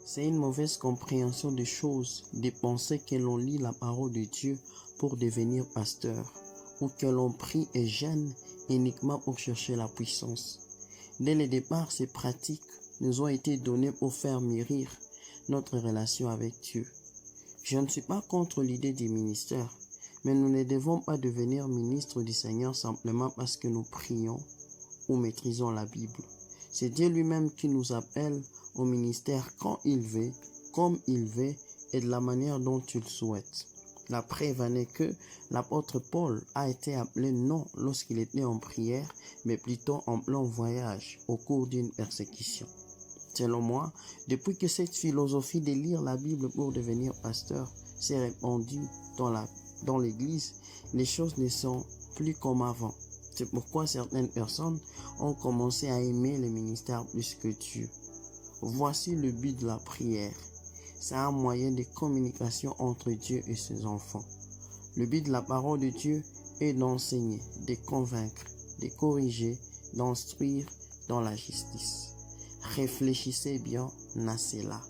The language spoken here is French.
C'est une mauvaise compréhension des choses, de penser que l'on lit la parole de Dieu pour devenir pasteur, ou que l'on prie et jeûne uniquement pour chercher la puissance. Dès le départ, ces pratiques nous ont été données pour faire mûrir notre relation avec Dieu. Je ne suis pas contre l'idée du ministère, mais nous ne devons pas devenir ministres du Seigneur simplement parce que nous prions ou maîtrisons la Bible. C'est Dieu lui-même qui nous appelle au ministère quand il veut, comme il veut et de la manière dont il souhaite. La preuve en est que l'apôtre Paul a été appelé non lorsqu'il était en prière, mais plutôt en plein voyage au cours d'une persécution. Selon moi, depuis que cette philosophie de lire la Bible pour devenir pasteur s'est répandue dans l'Église, les choses ne sont plus comme avant. C'est pourquoi certaines personnes ont commencé à aimer le ministère plus que Dieu. Voici le but de la prière. C'est un moyen de communication entre Dieu et ses enfants. Le but de la parole de Dieu est d'enseigner, de convaincre, de corriger, d'instruire dans la justice. Réfléchissez bien à cela.